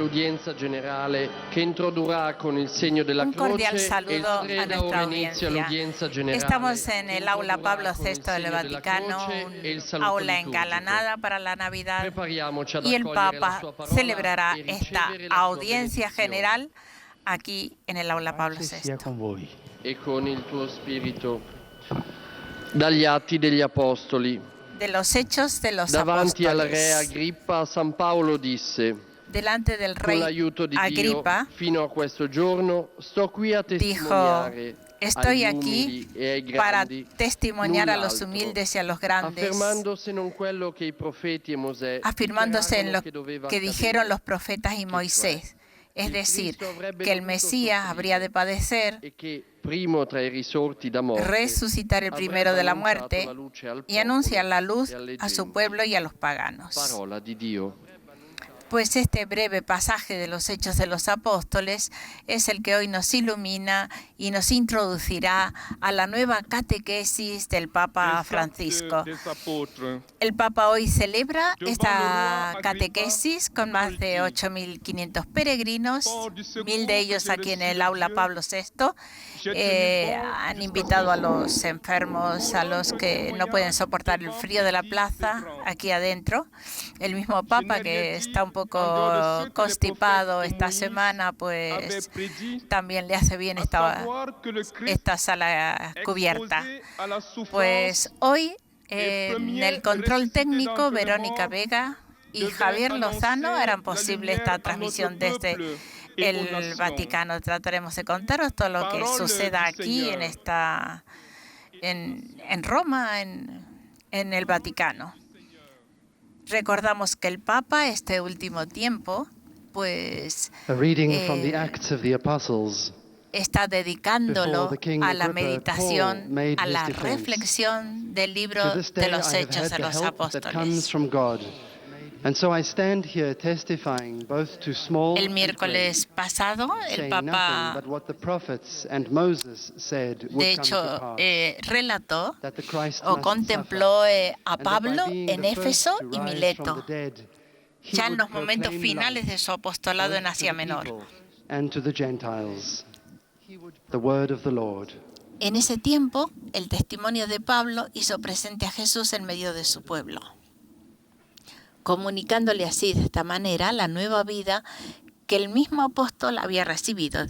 all'udienza generale che introdurrà con il segno della Un cordial croce saludo e il a 30 nuestra ora inizia audiencia. l'udienza generale. Estamos en el aula Pablo con il VI del segno della Vaticano, croce e il un saluto aula liturgico. engalanada para la Navidad, Prepariamoci ad y el accogliere la Papa sua parola celebrará e esta ricevere la sua audiencia benedizione. general aquí en el aula Pablo Pace sia VI. con voi. E con il tuo spirito. Dagli Atti degli Apostoli. De los Hechos de los Davanti al re Apóstoles. Agrippa, San Paolo disse: Delante del con rey l'aiuto di Agripa, Dio, fino a questo giorno sto qui a dijo: testimoniare estoy agli aquí umili e ai para grandi testimoniar a los null'altro, humildes y a los grandes, affermando se non quello che i profeti e Mosè afirmándose en lo dichiararono que doveva dijeron accadere, los profetas y Moisés. Es il decir, Cristo avrebbe que el dovuto Mesías soffrire habría de padecer, e che primo tra i risorti da morte resucitar el primero de la avrebbe annunciato muerte la luce al y anunciar la popolo luz e alle a su genti. pueblo y a los paganos. Parola di Dio. Pues este breve pasaje de los Hechos de los Apóstoles es el que hoy nos ilumina y nos introducirá a la nueva catequesis del Papa Francisco. El Papa hoy celebra esta catequesis con más de 8.500 peregrinos, 1.000 de ellos aquí en el aula Pablo VI. Han invitado a los enfermos, a los que no pueden soportar el frío de la plaza, aquí adentro. El mismo Papa, que está un poco constipado esta semana, pues también le hace bien esta sala cubierta. Pues hoy en el control técnico, Verónica Vega y Javier Lozano harán posible esta transmisión desde el Vaticano. Trataremos de contaros todo lo que suceda aquí en Roma, en el Vaticano. Recordamos que el Papa este último tiempo, pues, A reading from the Acts of the Apostles. está dedicándolo Before the King a la Agrippa, meditación, Paul made a his la defense. reflexión del libro To this de day los I have Hechos had de the los help that comes Apóstoles. from God. And so I stand here testifying both to small El and miércoles great, pasado, el saying Papa, nothing but what the prophets and Moses said would de come to hecho, pass. relató That the Christ o must contempló suffer, a and that by Pablo being en the first Éfeso to y rise Mileto, from the dead, he ya en would los momentos proclaim finales life de su apostolado en both to Asia the Menor. people and to the Gentiles. The word of the Lord. En ese tiempo, el testimonio de Pablo hizo presente a Jesús en medio de su pueblo, comunicándole así de esta manera la nueva vida que el mismo apóstol había recibido.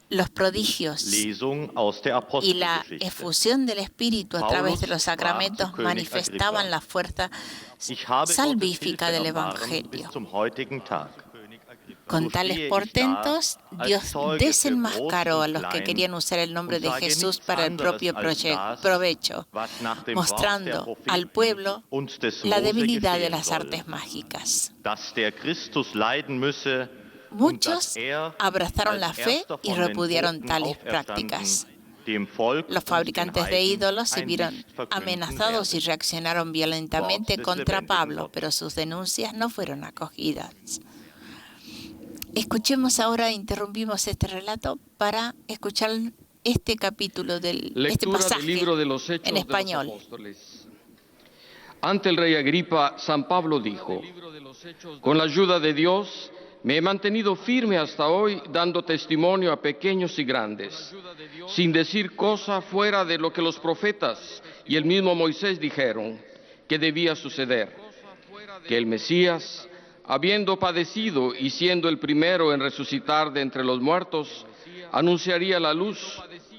Los prodigios Lesung aus der y la Apostelgeschichte. efusión del Espíritu a través de los Paulus sprach sacramentos zu König manifestaban Agrippa: la fuerza Ich habe Gottes salvífica Hilfe del erfahren Evangelio. bis zum heutigen Tag. Con So tales stehe ich portentos, da als Dios Zeuge für desenmascaró Groß a und los que Klein querían usar el nombre und de sage Jesús nichts para el anderes propio als das, provecho, was nach dem Wort der mostrando Propheten al pueblo und des la Mose debilidad de geschehen las soll, artes mágicas. dass der Christus leiden müsse und Muchos dass er abrazaron la als fe erster y von den repudiaron Toten tales auferstanden, prácticas. dem Volk Los und den fabricantes de Heiden ídolos se ein vieron Licht verkünden amenazados y werde. reaccionaron violentamente Wort des contra lebendigen Pablo, Gottes. pero sus denuncias no fueron acogidas. Escuchemos ahora, interrumpimos este relato para escuchar este capítulo este Lectura del pasaje libro de los Hechos en de los español. Apóstoles. Ante el rey Agripa, San Pablo dijo: con la ayuda de Dios me he mantenido firme hasta hoy, dando testimonio a pequeños y grandes, sin decir cosa fuera de lo que los profetas y el mismo Moisés dijeron que debía suceder, que el Mesías, habiendo padecido y siendo el primero en resucitar de entre los muertos, anunciaría la luz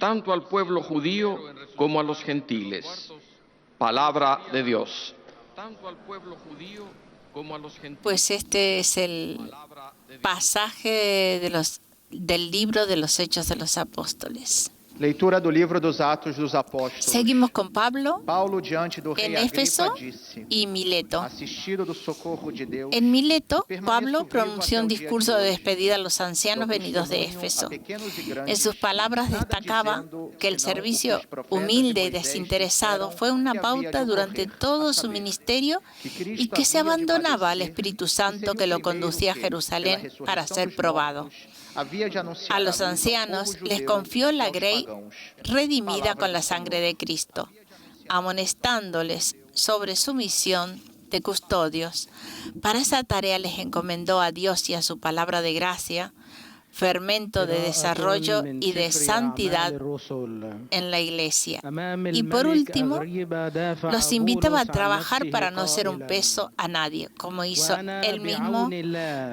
tanto al pueblo judío como a los gentiles. Palabra de Dios. Tanto al pueblo judío como a los gentiles. Pues este es el pasaje del libro de los Hechos de los Apóstoles. Leitura do livro dos Atos dos Apóstolos. Seguimos con Pablo Paulo diante do rei en Éfeso Agripa disse: y Mileto. assistido do socorro de Deus, En Mileto, permaneço Pablo vivo pronunció até un o dia discurso de de hoje. despedida a los ancianos Dou venidos de testemunho Éfeso. a pequenos e En grandes, sus palabras nada destacaba dizendo que el senão o que servicio os profetas humilde de y Moisés desinteresado disseram fue una que havia pauta de durante ocorrer, todo a su saber, ministerio que Cristo y que se havia de abandonaba al padecer, Espíritu e Santo seria que o lo primeiro conducía a que, Jerusalén pela para ressurreição ser dos probado. mortos, havia de anunciar A a los luz ao ancianos povo les judeu confió e la aos grey pagãos. redimida Palabra con do la sangre Senhor. de Cristo, amonestándoles sobre su misión de custodios. Para esa tarea les encomendó a Dios y a su palabra de gracia, fermento de desarrollo y de santidad en la iglesia. Y por último, los invitaba a trabajar para no ser un peso a nadie, como hizo él mismo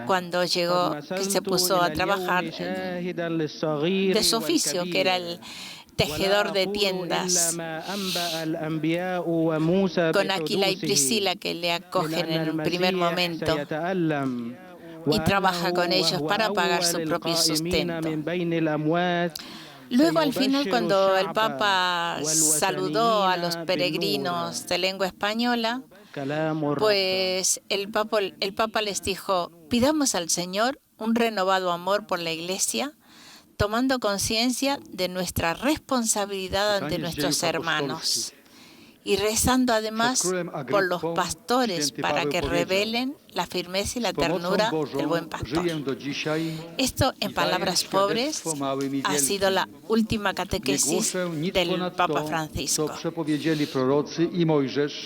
cuando llegó, que se puso a trabajar de su oficio, que era el tejedor de tiendas, con Aquila y Priscila que le acogen en un primer momento y trabaja con ellos para pagar su propio sustento. Luego, al final, cuando el Papa saludó a los peregrinos de lengua española, pues el Papa les dijo: pidamos al Señor un renovado amor por la Iglesia, tomando conciencia de nuestra responsabilidad ante nuestros hermanos y rezando además por los pastores para que revelen la firmeza y la ternura del buen pastor. Esto, en palabras pobres, ha sido la última catequesis del Papa Francisco.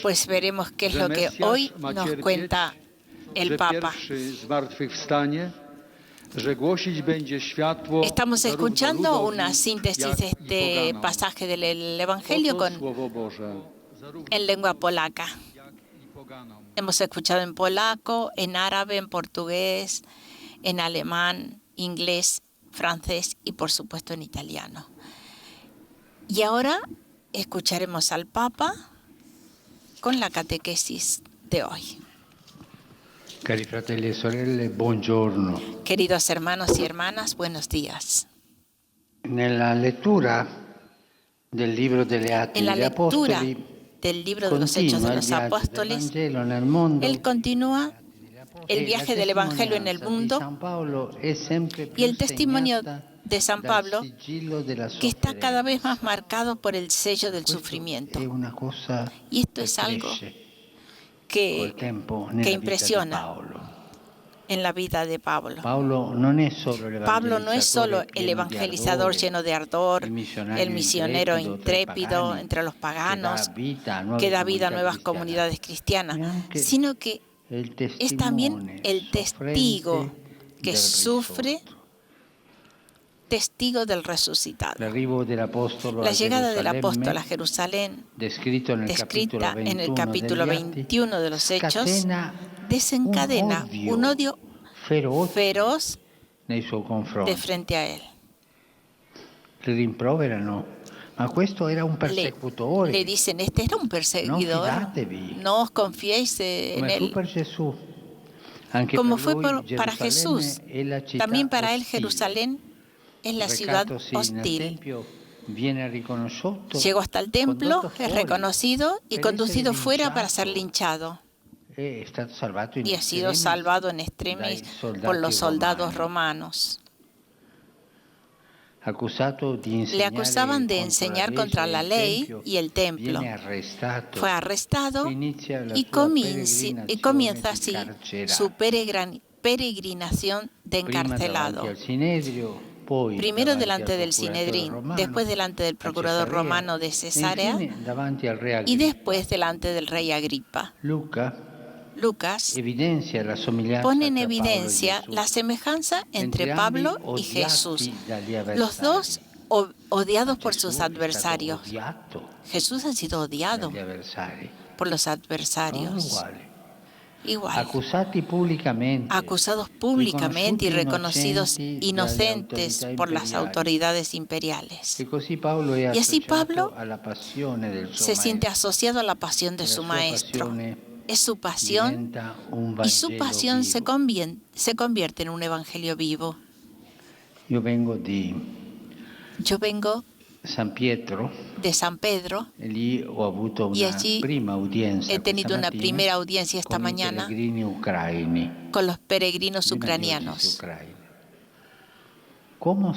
Pues veremos qué es lo que hoy nos cuenta el Papa. Estamos escuchando una síntesis de este pasaje del Evangelio en lengua polaca. Hemos escuchado en polaco, en árabe, en portugués, en alemán, inglés, francés y, por supuesto, en italiano. Y ahora escucharemos al Papa con la catequesis de hoy. Cari fratelli e sorelle, buongiorno. Queridos hermanos y hermanas, buenos días. Nella lettura del libro degli Atti En la degli lectura Apostoli del libro de los Hechos de los Apóstoles, él continúa el viaje del Evangelio en el mundo y el testimonio de San Pablo, que está cada vez más marcado por el sello del sufrimiento. Y esto es algo que impresiona en la vida de Pablo. Pablo no es solo el evangelizador lleno de ardor, el misionero intrépido entre los paganos, que da vida a nuevas comunidades cristianas, sino que es también el testigo que sufre, testigo del resucitado. La llegada del apóstol a Jerusalén, descrita en el capítulo 21 de los Hechos, desencadena un odio feroz de frente a él. Le dicen: este era un perseguidor, no os confiéis en él. Como fue para Jesús, también para él Jerusalén es la ciudad hostil. Llegó hasta el templo, es reconocido y conducido fuera para ser linchado. Y ha sido salvado en extremis por los soldados romanos. Le acusaban de enseñar contra la ley y el templo. Fue arrestado y comienza así su peregrinación de encarcelado. Primero delante del Sinedrín, después delante del procurador romano de Cesarea y después delante del rey Agripa. Lucas pone en evidencia la semejanza entre Pablo y Jesús, los dos odiados por sus adversarios. Jesús ha sido odiado por los adversarios. Igual, acusados públicamente y reconocidos inocentes por las autoridades imperiales. Y así Pablo se siente asociado a la pasión de su maestro. Es su pasión y su pasión se convierte en un evangelio vivo. Yo vengo de San Pedro y allí he tenido una primera audiencia esta mañana con los peregrinos ucranianos. ¿Cómo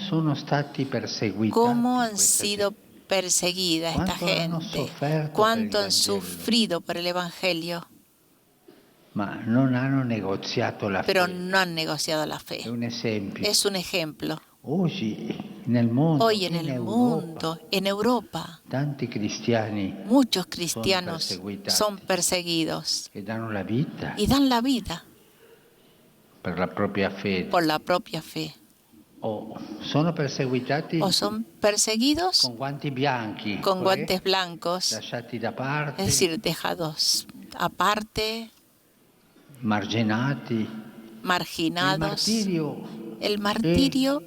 han sido perseguida esta gente? ¿Cuánto han sufrido por el evangelio? Pero no han negociado la fe. Es un ejemplo. Hoy en el mundo, en Europa, tanti cristiani muchos cristianos son perseguidos che danno la vita y dan la vida per la propria fede por la propia fe. o sono perseguitati O son perseguidos con guanti bianchi, con guantes blancos, lasciati da parte, es decir, dejados aparte, marginati. marginados. El Il martirio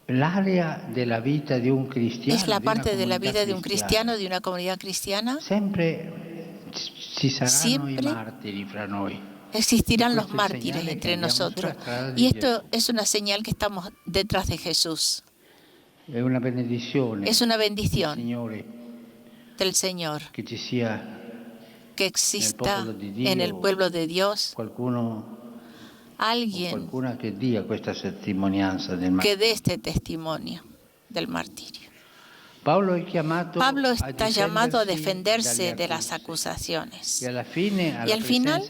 l'area della vita di un cristiano, es la di una parte de la comunità vida de un cristiana. cristiano, de una comunidad cristiana. Sempre ci saranno Siempre i martiri fra noi. Existirán los Questo è il mártires segnale entre che andiamo nosotros. sulla strada di Y esto Gesù. es una señal que estamos detrás de Jesús. È una benedizione Es una del bendición Signore del Señor che ci sia que exista popolo di Dio en el pueblo de Dios qualcuno o alguien qualcuna che dia questa testimonianza del que martirio. dé este testimonio del martirio. Pablo Está llamado a defenderse de las acusaciones. Y al final,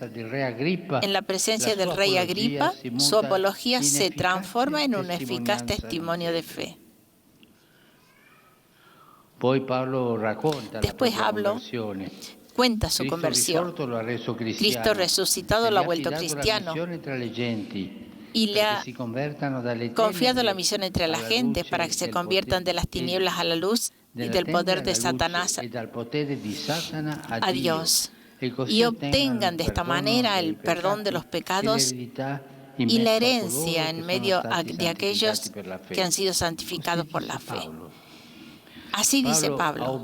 En la presencia del rey Agripa, su apología se transforma en un eficaz testimonio de fe. Después Pablo cuenta su conversión. Cristo resucitado lo ha vuelto cristiano y le ha confiado la misión entre la gente para que se conviertan de las tinieblas a la luz y del poder de Satanás a Dios, y obtengan de esta manera el perdón de los pecados y la herencia en medio de aquellos que han sido santificados por la fe. Así dice Pablo.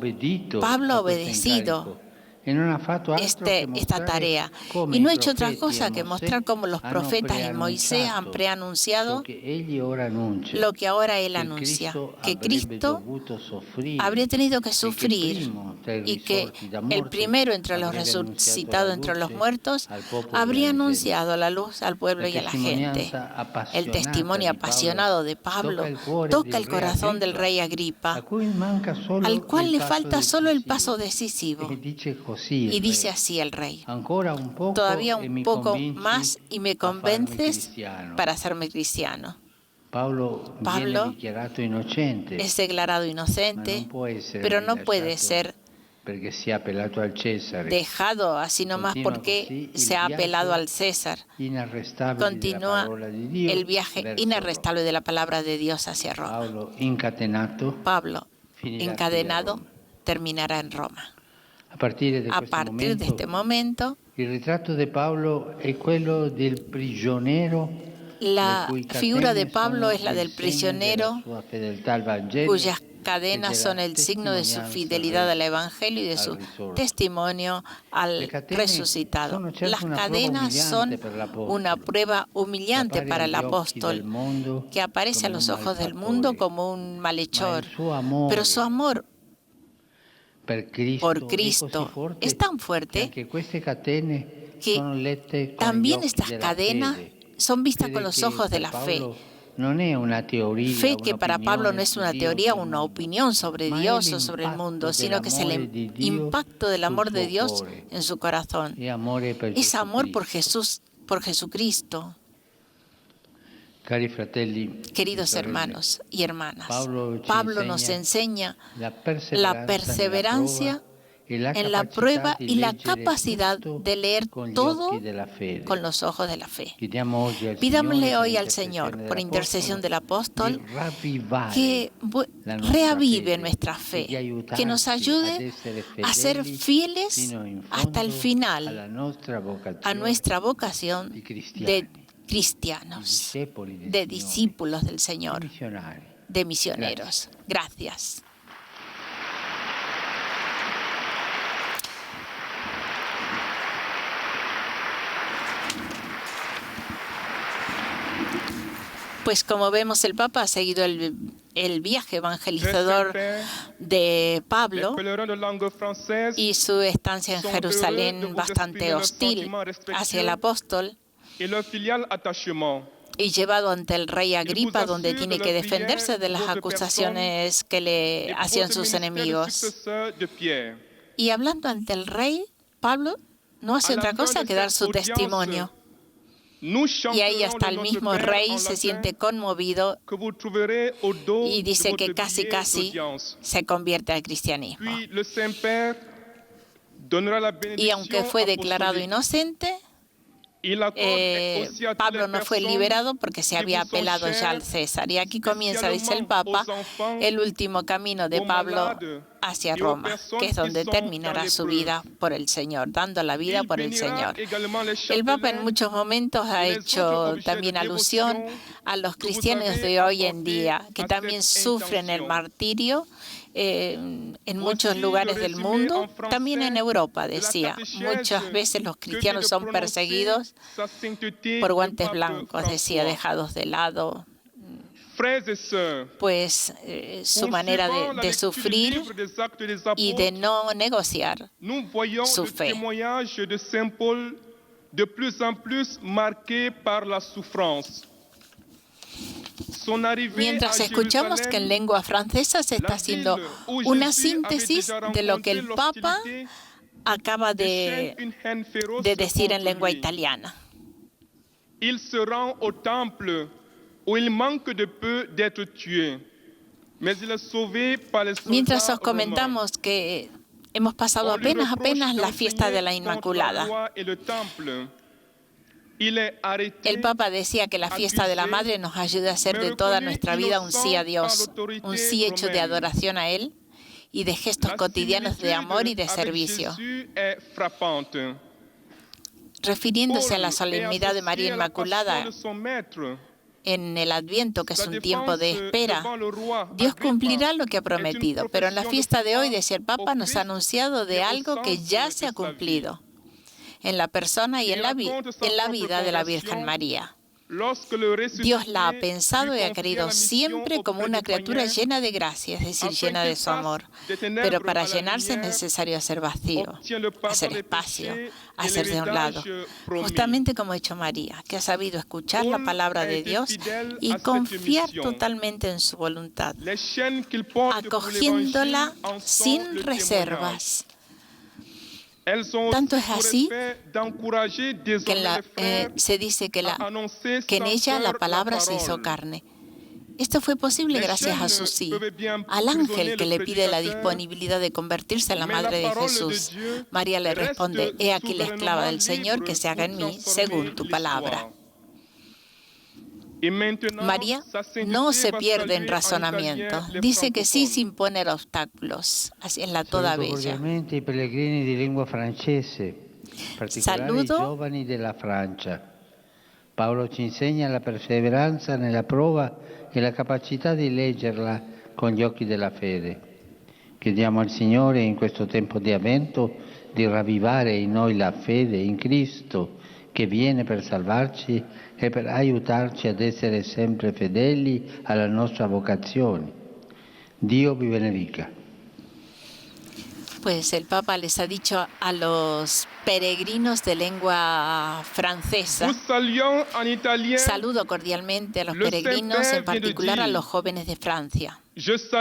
Pablo ha obedecido esta tarea y no ha hecho otra cosa que mostrar cómo los profetas y Moisés han preanunciado lo que ahora él anuncia, que Cristo habría tenido que sufrir y que el primero entre los resucitados entre los muertos habría anunciado la luz al pueblo y a la gente. El testimonio apasionado de Pablo toca el corazón del rey Agripa, al cual le falta solo el paso decisivo. Y dice así el rey: todavía un poco más y me convences para hacerme cristiano. Pablo es declarado inocente, pero no puede ser dejado así nomás porque se ha apelado al César. Continúa el viaje inarrestable de la palabra de Dios hacia Roma. Pablo, encadenado, terminará en Roma. A partir de este momento, la figura de Pablo es la del prisionero cuyas cadenas son el signo de su fidelidad al Evangelio y de su testimonio al resucitado. Las cadenas son una prueba humillante para el apóstol, que aparece a los ojos del mundo como un malhechor, pero su amor por Cristo es tan fuerte que también estas cadenas son vistas con los ojos de la fe. Fe que para Pablo no es una teoría o una opinión sobre Dios o sobre el mundo, sino que es el impacto del amor de Dios en su corazón. Es amor por Jesús, por Jesucristo. Queridos hermanos y hermanas, Pablo nos enseña la perseverancia en la prueba y la capacidad de leer todo con los ojos de la fe. Pidámosle hoy al Señor, por intercesión del apóstol, que reavive nuestra fe, que nos ayude a ser fieles hasta el final a nuestra vocación de cristianos, de discípulos del Señor, de misioneros. Gracias. Pues como vemos, el Papa ha seguido el viaje evangelizador de Pablo y su estancia en Jerusalén bastante hostil hacia el apóstol, y llevado ante el rey Agripa, donde tiene que defenderse de las acusaciones que le hacían sus enemigos. Y hablando ante el rey, Pablo no hace otra cosa que dar su testimonio. Y ahí hasta el mismo rey se siente conmovido y dice que casi se convierte al cristianismo. Y aunque fue declarado inocente, Pablo no fue liberado porque se había apelado ya al César. Y aquí comienza, dice el Papa, el último camino de Pablo hacia Roma, que es donde terminará su vida por el Señor, dando la vida por el Señor. El Papa en muchos momentos ha hecho también alusión a los cristianos de hoy en día, que también sufren el martirio en muchos lugares del mundo, también en Europa, decía. Muchas veces los cristianos son perseguidos por guantes blancos, decía, dejados de lado, pues su manera de sufrir y de no negociar su fe. Mientras escuchamos que en lengua francesa se está haciendo una síntesis de lo que el Papa acaba de decir en lengua italiana. Il se rend au temple où il manque de peu d'être tué, mais il est sauvé par les soldats Mientras os romains. comentamos que hemos pasado apenas la fiesta de la Inmaculada. El Papa decía que la fiesta de la Madre nos ayuda a hacer de toda nuestra vida un sí a Dios, un sí hecho de adoración a Él y de gestos cotidianos de amor y de servicio. Refiriéndose a la solemnidad de María Inmaculada en el Adviento, que es un tiempo de espera, Dios cumplirá lo que ha prometido. Pero en la fiesta de hoy, decía el Papa, nos ha anunciado de algo que ya se ha cumplido en la persona y en la vida de la Virgen María. Dios la ha pensado y ha querido siempre como una criatura llena de gracia, es decir, llena de su amor. Pero para llenarse es necesario hacer vacío, hacer espacio, hacer de un lado. Justamente como ha hecho María, que ha sabido escuchar la palabra de Dios y confiar totalmente en su voluntad, acogiéndola sin reservas. Tanto es así que se dice que en ella la palabra se hizo carne. Esto fue posible gracias a su sí, al ángel que le pide la disponibilidad de convertirse en la madre de Jesús. María le responde: he aquí la esclava del Señor, que se haga en mí según tu palabra. María no se pierde en razonamiento. Dice que sí sin poner obstáculos. Así es la toda bella. I pellegrini di lingua francese, in particolare i giovani della Francia. Paolo ci insegna la perseveranza nella prova e la capacità di leggerla con gli occhi della fede. Chiediamo al Signore in questo tempo di avvento di ravvivare in noi la fede in Cristo, che viene per salvarci e per aiutarci ad essere sempre fedeli alla nostra vocazione. Dio vi benedica. Pues el Papa les ha dicho a los peregrinos de lengua francesa: saludo cordialmente a los peregrinos, en particular a los jóvenes de Francia.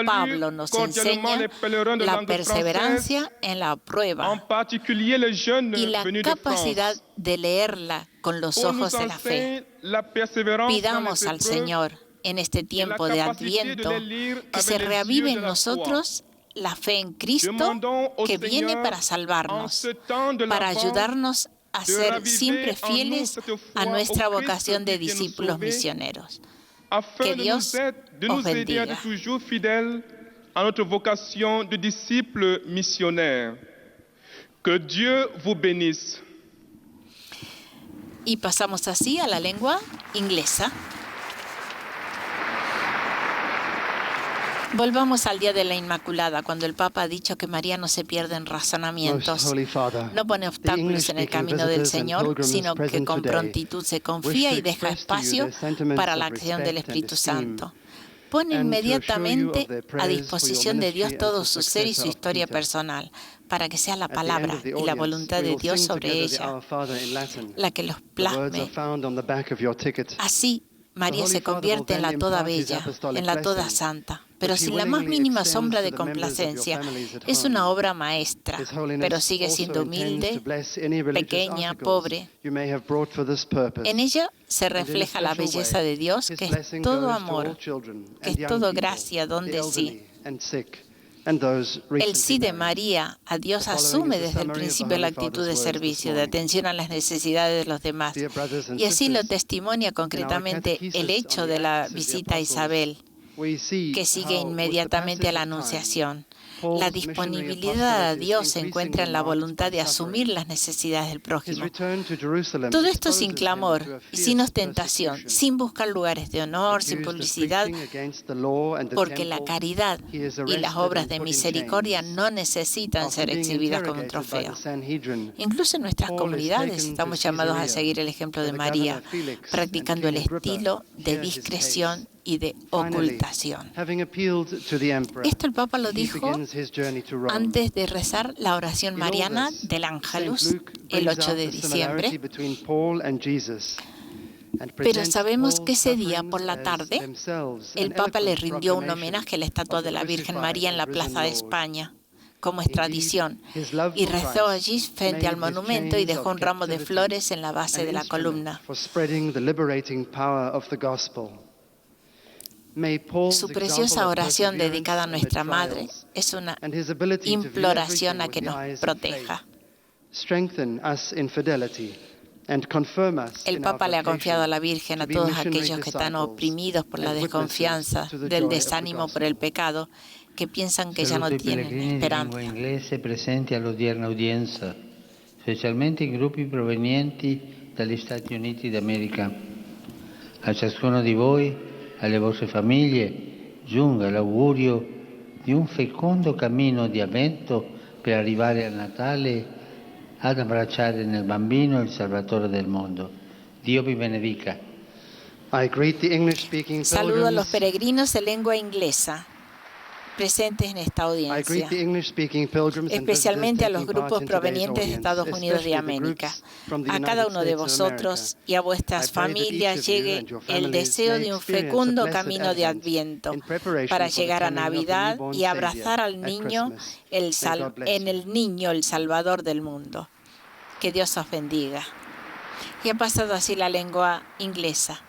Pablo nos enseña la perseverancia en la prueba y la capacidad de leerla con los ojos de la fe. Pidamos al Señor en este tiempo de Adviento que se reavive en nosotros la fe en Cristo, que viene para salvarnos, para ayudarnos a ser siempre fieles a nuestra vocación de discípulos misioneros. Que Dios os bendiga. À notre vocation de disciples missionnaires. Que Dieu vous bénisse. Y pasamos así a la lengua inglesa. Volvamos al día de la Inmaculada, cuando el Papa ha dicho que María no se pierde en razonamientos, no pone obstáculos en el camino del Señor, sino que con prontitud se confía y deja espacio para la acción del Espíritu Santo. Pone inmediatamente a disposición de Dios todo su ser y su historia personal, para que sea la palabra y la voluntad de Dios sobre ella la que los plasme. Así, María se convierte en la toda bella, en la toda santa. pero sin la más mínima sombra de complacencia. Es una obra maestra, pero sigue siendo humilde, pequeña, pobre. En ella se refleja la belleza de Dios, que es todo amor, que es todo gracia, donde sí. El sí de María a Dios asume desde el principio la actitud de servicio, de atención a las necesidades de los demás. Y así lo testimonia concretamente el hecho de la visita a Isabel, que sigue inmediatamente a la Anunciación. La disponibilidad a Dios se encuentra en la voluntad de asumir las necesidades del prójimo. Todo esto sin clamor y sin ostentación, sin buscar lugares de honor, sin publicidad, porque la caridad y las obras de misericordia no necesitan ser exhibidas como un trofeo. Incluso en nuestras comunidades estamos llamados a seguir el ejemplo de María, practicando el estilo de discreción y de ocultación. Esto el Papa lo dijo antes de rezar la oración mariana del Ángelus el 8 de diciembre. Pero sabemos que ese día por la tarde el Papa le rindió un homenaje a la estatua de la Virgen María en la Plaza de España, como es tradición, y rezó allí frente al monumento y dejó un ramo de flores en la base de la columna. Su preciosa oración dedicada a nuestra Madre es una imploración a que nos proteja. El Papa le ha confiado a la Virgen a todos aquellos que están oprimidos por la desconfianza, del desánimo por el pecado, que piensan que ya no tienen esperanza. Presenti all'odierna udienza, specialmente in gruppi provenienti dagli Stati Uniti d'America. A ciascuno di voi, alle vostre famiglie, giunga l'augurio di un fecondo cammino di avvento per arrivare a Natale ad abbracciare nel bambino il Salvatore del mondo. Dio vi benedica. Saludo a los peregrinos de lengua inglesa presentes en esta audiencia, especialmente a los grupos provenientes de Estados Unidos de América. A cada uno de vosotros y a vuestras familias llegue el deseo de un fecundo camino de Adviento para llegar a Navidad y abrazar al niño, en el niño el Salvador del mundo. Que Dios os bendiga. Y ha pasado así la lengua inglesa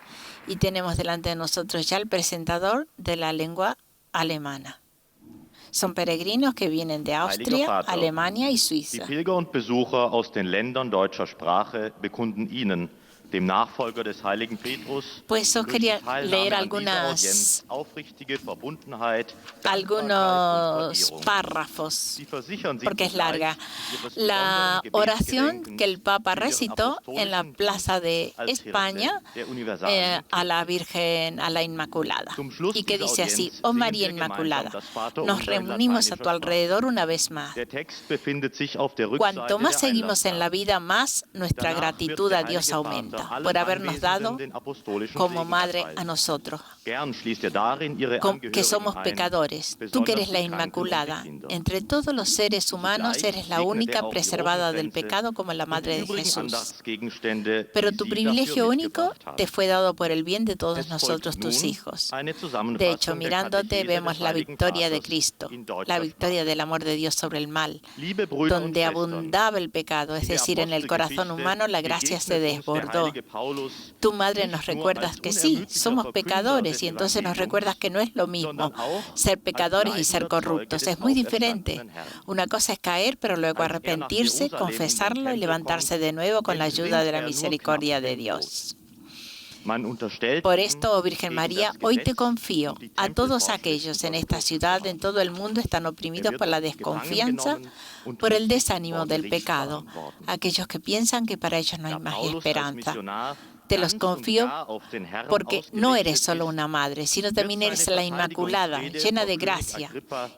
y tenemos delante de nosotros ya el presentador de la lengua alemana. Son peregrinos que vienen de Austria, Alemania y Suiza. Die Pilger und Besucher aus den Ländern deutscher Sprache bekunden Ihnen, dem Nachfolger des heiligen Petrus, pues os quería leer algunos párrafos, porque es larga. La oración que el Papa recitó en la Plaza de España a la Virgen, a la Inmaculada, y que dice así: Oh María Inmaculada, nos reunimos a tu alrededor una vez más. Cuanto más seguimos en la vida, más nuestra gratitud a Dios aumenta por habernos dado como madre a nosotros, que somos pecadores. Tú que eres la Inmaculada, entre todos los seres humanos eres la única preservada del pecado como la Madre de Jesús. Pero tu privilegio único te fue dado por el bien de todos nosotros, tus hijos. De hecho, mirándote vemos la victoria de Cristo, la victoria del amor de Dios sobre el mal. Donde abundaba el pecado, es decir, en el corazón humano, la gracia se desbordó. Tu Madre nos recuerdas que sí, somos pecadores, y entonces nos recuerdas que no es lo mismo ser pecadores y ser corruptos. Es muy diferente. Una cosa es caer, pero luego arrepentirse, confesarlo y levantarse de nuevo con la ayuda de la misericordia de Dios. Por esto, oh Virgen María, hoy te confío a todos aquellos en esta ciudad, en todo el mundo, están oprimidos por la desconfianza, por el desánimo del pecado, aquellos que piensan que para ellos no hay más esperanza. Te los confío porque no eres solo una madre, sino también eres la Inmaculada, llena de gracia,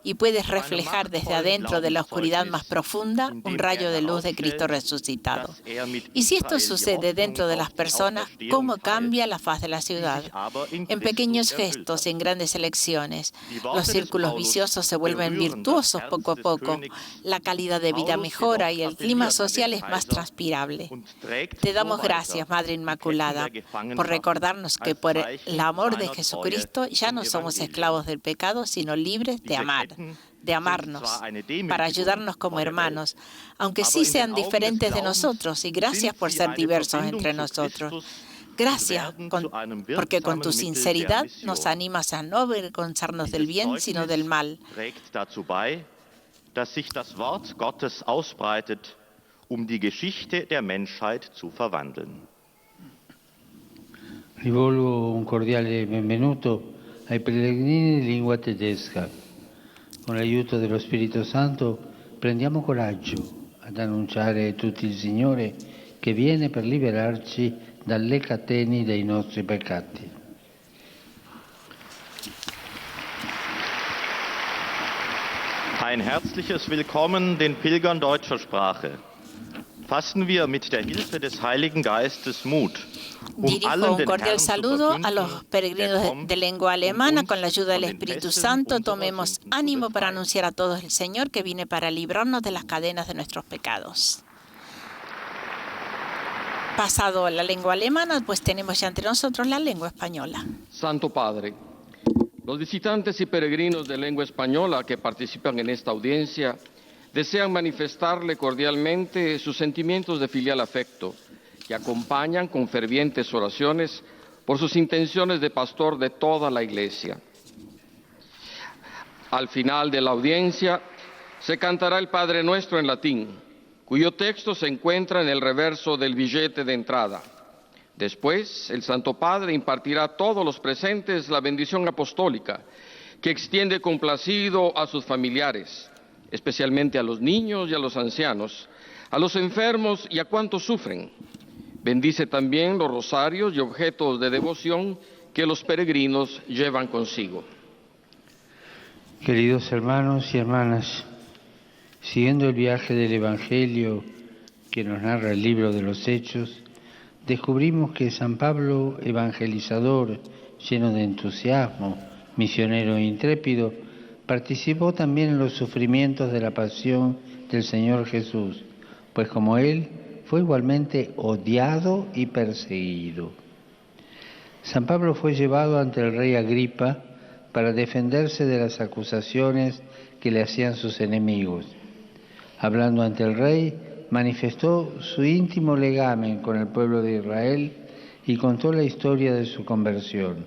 y puedes reflejar desde adentro de la oscuridad más profunda un rayo de luz de Cristo resucitado. Y si esto sucede dentro de las personas, ¿cómo cambia la faz de la ciudad? En pequeños gestos y en grandes elecciones, los círculos viciosos se vuelven virtuosos poco a poco, la calidad de vida mejora y el clima social es más transpirable. Te damos gracias, Madre Inmaculada, Inmaculada, por recordarnos que por el amor de Jesucristo ya no somos esclavos del pecado, sino libres de amar, de amarnos, para ayudarnos como hermanos, aunque sí sean diferentes de nosotros, y gracias por ser diversos entre nosotros. Gracias, porque con tu sinceridad nos animas a no avergonzarnos del bien, sino del mal. Dass sich das Wort Gottes ausbreitet, die Geschichte der Menschheit zu verwandeln. Rivolgo un cordiale benvenuto ai pellegrini di lingua tedesca. Con l'aiuto dello Spirito Santo prendiamo coraggio ad annunciare tutti il Signore che viene per liberarci dalle catene dei nostri peccati. Ein herzliches Willkommen den Pilgern deutscher Sprache. Fassen wir mit der Hilfe des Heiligen Geistes Mut, Dirijo un cordial saludo a los peregrinos de lengua alemana. Con la ayuda del Espíritu Santo, tomemos ánimo para anunciar a todos el Señor que viene para librarnos de las cadenas de nuestros pecados. Pasado la lengua alemana, pues tenemos ya entre nosotros la lengua española. Santo Padre, los visitantes y peregrinos de lengua española que participan en esta audiencia desean manifestarle cordialmente sus sentimientos de filial afecto que acompañan con fervientes oraciones por sus intenciones de pastor de toda la Iglesia. Al final de la audiencia se cantará el Padre Nuestro en latín, cuyo texto se encuentra en el reverso del billete de entrada. Después, el Santo Padre impartirá a todos los presentes la bendición apostólica, que extiende complacido a sus familiares, especialmente a los niños y a los ancianos, a los enfermos y a cuantos sufren. Bendice también los rosarios y objetos de devoción que los peregrinos llevan consigo. Queridos hermanos y hermanas, siguiendo el viaje del Evangelio que nos narra el libro de los Hechos, descubrimos que San Pablo, evangelizador, lleno de entusiasmo, misionero e intrépido, participó también en los sufrimientos de la pasión del Señor Jesús, pues como él, fue igualmente odiado y perseguido. San Pablo fue llevado ante el rey Agripa para defenderse de las acusaciones que le hacían sus enemigos. Hablando ante el rey, manifestó su íntimo legamen con el pueblo de Israel y contó la historia de su conversión.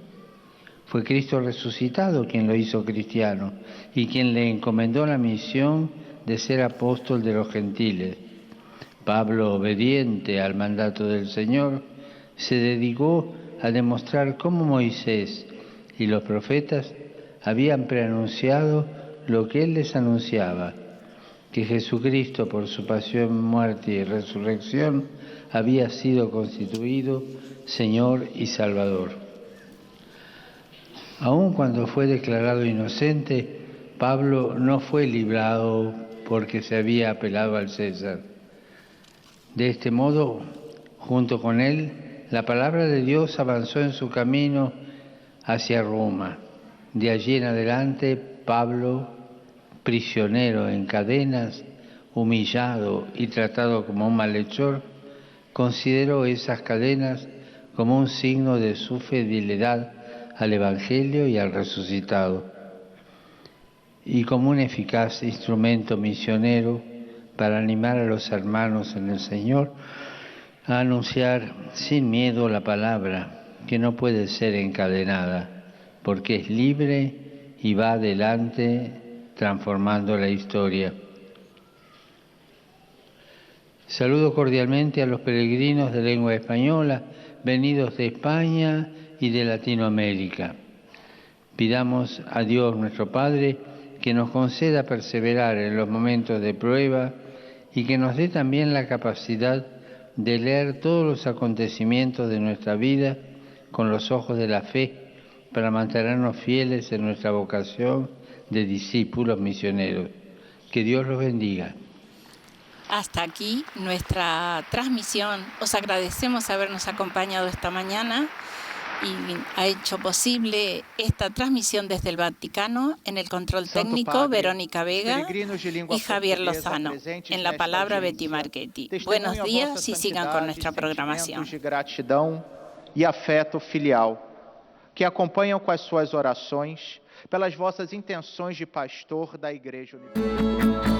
Fue Cristo resucitado quien lo hizo cristiano y quien le encomendó la misión de ser apóstol de los gentiles. Pablo, obediente al mandato del Señor, se dedicó a demostrar cómo Moisés y los profetas habían preanunciado lo que él les anunciaba, que Jesucristo, por su pasión, muerte y resurrección, había sido constituido Señor y Salvador. Aun cuando fue declarado inocente, Pablo no fue librado porque se había apelado al César. De este modo, junto con él, la palabra de Dios avanzó en su camino hacia Roma. De allí en adelante, Pablo, prisionero en cadenas, humillado y tratado como un malhechor, consideró esas cadenas como un signo de su fidelidad al Evangelio y al resucitado, y como un eficaz instrumento misionero para animar a los hermanos en el Señor a anunciar sin miedo la palabra, que no puede ser encadenada, porque es libre y va adelante transformando la historia. Saludo cordialmente a los peregrinos de lengua española, venidos de España y de Latinoamérica. Pidamos a Dios nuestro Padre que nos conceda perseverar en los momentos de prueba y que nos dé también la capacidad de leer todos los acontecimientos de nuestra vida con los ojos de la fe para mantenernos fieles en nuestra vocación de discípulos misioneros. Que Dios los bendiga. Hasta aquí nuestra transmisión. Os agradecemos habernos acompañado esta mañana y ha hecho posible esta transmisión desde el Vaticano. En el control técnico, Verónica Vega y Javier Lozano. En la palabra, Betty Marchetti. Buenos días y sigan con nuestra programación. e afeto filial, que acompanham com as suas orações, pelas vossas intenções de pastor da Igreja Universal.